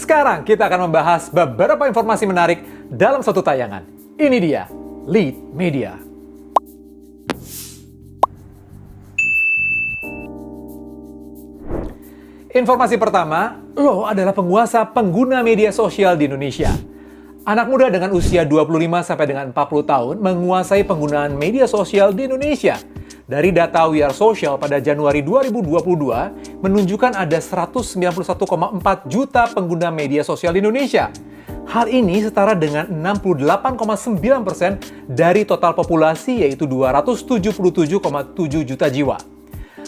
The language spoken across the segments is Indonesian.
Sekarang kita akan membahas beberapa informasi menarik dalam satu tayangan. Ini dia, Lead Media. Informasi pertama, lo adalah penguasa pengguna media sosial di Indonesia. Anak muda dengan usia 25 sampai dengan 40 tahun menguasai penggunaan media sosial di Indonesia. Dari data We Are Social pada Januari 2022 menunjukkan ada 191,4 juta pengguna media sosial di Indonesia. Hal ini setara dengan 68,9% dari total populasi, yaitu 277,7 juta jiwa.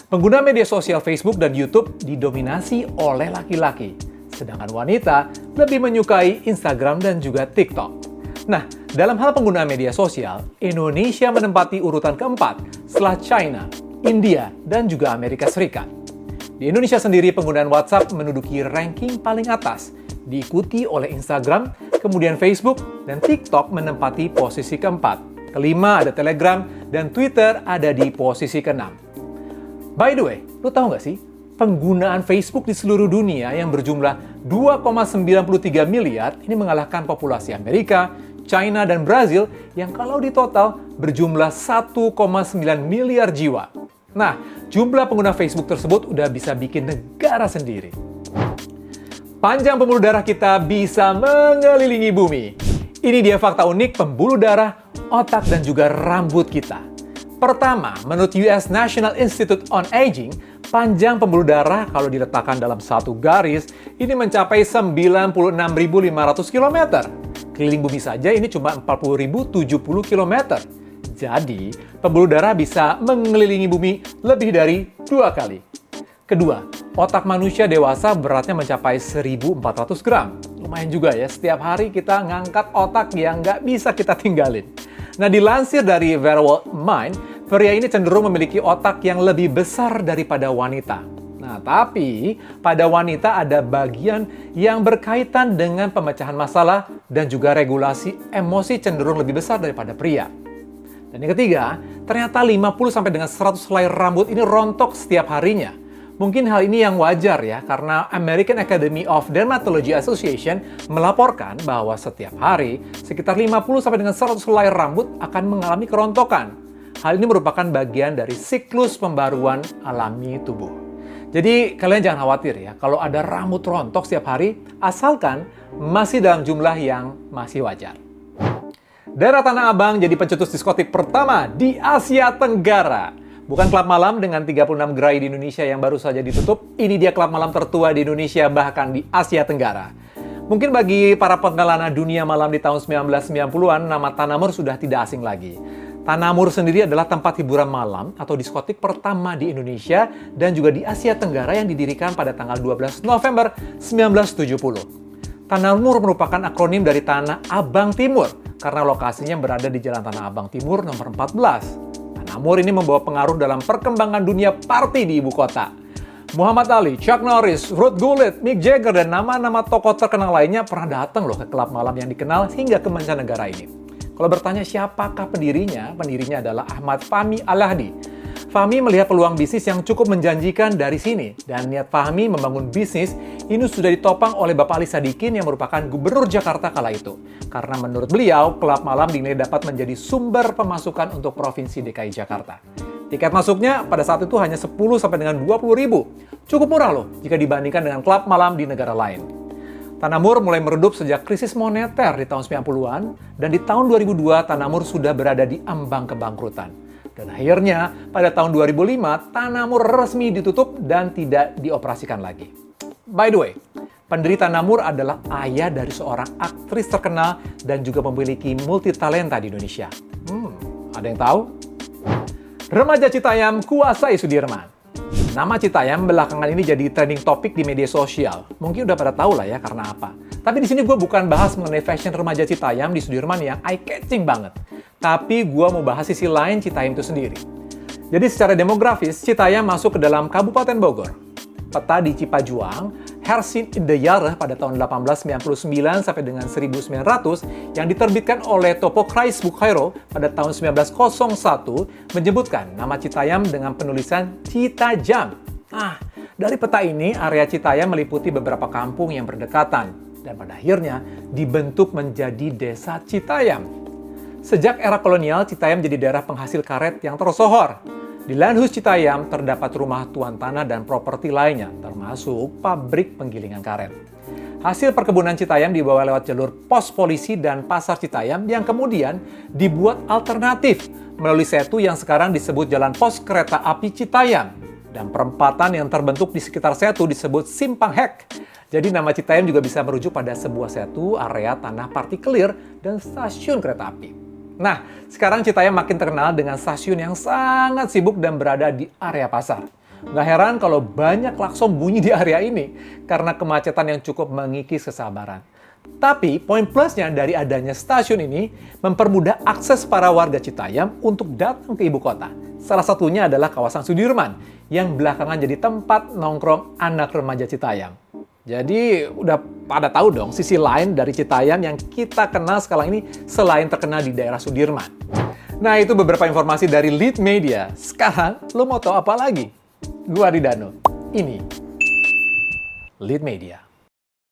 Pengguna media sosial Facebook dan YouTube didominasi oleh laki-laki, sedangkan wanita lebih menyukai Instagram dan juga TikTok. Nah, dalam hal pengguna media sosial, Indonesia menempati urutan keempat setelah China, India, dan juga Amerika Serikat. Di Indonesia sendiri, penggunaan WhatsApp menduduki ranking paling atas, diikuti oleh Instagram, kemudian Facebook, dan TikTok menempati posisi keempat. Kelima ada Telegram, dan Twitter ada di posisi keenam. By the way, lo tahu nggak sih, penggunaan Facebook di seluruh dunia yang berjumlah 2,93 miliar ini mengalahkan populasi Amerika, China, dan Brazil yang kalau ditotal berjumlah 1,9 miliar jiwa. Nah, jumlah pengguna Facebook tersebut udah bisa bikin negara sendiri. Panjang pembuluh darah kita bisa mengelilingi bumi. Ini dia fakta unik pembuluh darah, otak, dan juga rambut kita. Pertama, menurut US National Institute on Aging, panjang pembuluh darah kalau diletakkan dalam satu garis ini mencapai 96.500 km. Keliling bumi saja ini cuma 40.070 km. Jadi, pembuluh darah bisa mengelilingi bumi lebih dari 2 kali. Kedua, otak manusia dewasa beratnya mencapai 1.400 gram. Lumayan juga ya, setiap hari kita ngangkat otak yang nggak bisa kita tinggalin. Nah, dilansir dari Verworld Mind, pria ini cenderung memiliki otak yang lebih besar daripada wanita. Nah, tapi pada wanita ada bagian yang berkaitan dengan pemecahan masalah dan juga regulasi emosi cenderung lebih besar daripada pria. Dan yang ketiga, ternyata 50 sampai dengan 100 helai rambut ini rontok setiap harinya. Mungkin hal ini yang wajar ya, karena American Academy of Dermatology Association melaporkan bahwa setiap hari sekitar 50 sampai dengan 100 helai rambut akan mengalami kerontokan. Hal ini merupakan bagian dari siklus pembaruan alami tubuh. Jadi kalian jangan khawatir ya, kalau ada rambut rontok setiap hari, asalkan masih dalam jumlah yang masih wajar. Daerah Tanah Abang jadi pencetus diskotik pertama di Asia Tenggara. Bukan klub malam dengan 36 gerai di Indonesia yang baru saja ditutup, ini dia klub malam tertua di Indonesia bahkan di Asia Tenggara. Mungkin bagi para penggelana dunia malam di tahun 1990-an, nama Tanamur sudah tidak asing lagi. Tanamur sendiri adalah tempat hiburan malam atau diskotik pertama di Indonesia dan juga di Asia Tenggara yang didirikan pada tanggal 12 November 1970. Tanamur merupakan akronim dari Tanah Abang Timur karena lokasinya berada di Jalan Tanah Abang Timur nomor 14. Tanamur ini membawa pengaruh dalam perkembangan dunia party di ibu kota. Muhammad Ali, Chuck Norris, Ruth Gullit, Mick Jagger, dan nama-nama tokoh terkenal lainnya pernah datang loh ke klub malam yang dikenal hingga ke mancanegara ini. Kalau bertanya siapakah pendirinya, pendirinya adalah Ahmad Fahmi Al-Lahdi. Fahmi melihat peluang bisnis yang cukup menjanjikan dari sini, dan niat Fahmi membangun bisnis ini sudah ditopang oleh Bapak Ali Sadikin yang merupakan Gubernur Jakarta kala itu. Karena menurut beliau, klub malam dinilai dapat menjadi sumber pemasukan untuk Provinsi DKI Jakarta. Tiket masuknya pada saat itu hanya 10 sampai dengan 20 ribu. Cukup murah loh jika dibandingkan dengan klub malam di negara lain. Tanamur mulai meredup sejak krisis moneter di tahun 90-an, dan di tahun 2002 Tanamur sudah berada di ambang kebangkrutan. Dan akhirnya pada tahun 2005 Tanamur resmi ditutup dan tidak dioperasikan lagi. By the way, pendiri Tanamur adalah ayah dari seorang aktris terkenal dan juga memiliki multitalenta di Indonesia. Ada yang tahu? Remaja Citayam kuasai Sudirman. Nama Citayam belakangan ini jadi trending topik di media sosial. Mungkin udah pada tahu lah ya karena apa. Tapi di sini gue bukan bahas mengenai fashion remaja Citayam di Sudirman yang eye-catching banget. Tapi gue mau bahas sisi lain Citayam itu sendiri. Jadi secara demografis, Citayam masuk ke dalam Kabupaten Bogor. Peta di Cipajuang, Hersin Indeyareh pada tahun 1899 sampai dengan 1900 yang diterbitkan oleh Topokrais Bukhairo pada tahun 1901 menyebutkan nama Citayam dengan penulisan Citajam. Dari peta ini, area Citayam meliputi beberapa kampung yang berdekatan. dan pada akhirnya dibentuk menjadi Desa Citayam. Sejak era kolonial, Citayam jadi daerah penghasil karet yang tersohor. Di Landhus Citayam terdapat rumah tuan tanah dan properti lainnya, termasuk pabrik penggilingan karet. Hasil perkebunan Citayam dibawa lewat jalur pos polisi dan pasar Citayam yang kemudian dibuat alternatif melalui setu yang sekarang disebut Jalan Pos Kereta Api Citayam. Dan perempatan yang terbentuk di sekitar setu disebut Simpang Hek. Jadi nama Citayam juga bisa merujuk pada sebuah setu, area tanah partikelir, dan stasiun kereta api. Nah, sekarang Citayam makin terkenal dengan stasiun yang sangat sibuk dan berada di area pasar. Nggak heran kalau banyak klakson bunyi di area ini karena kemacetan yang cukup mengikis kesabaran. Tapi poin plusnya dari adanya stasiun ini mempermudah akses para warga Citayam untuk datang ke ibu kota. Salah satunya adalah kawasan Sudirman yang belakangan jadi tempat nongkrong anak remaja Citayam. Jadi udah pada tahu dong sisi lain dari Citayam yang kita kenal sekarang ini selain terkenal di daerah Sudirman. Nah, itu beberapa informasi dari Lead Media. Sekarang lo mau tahu apa lagi? Gua Adi Danu. Ini Lead Media.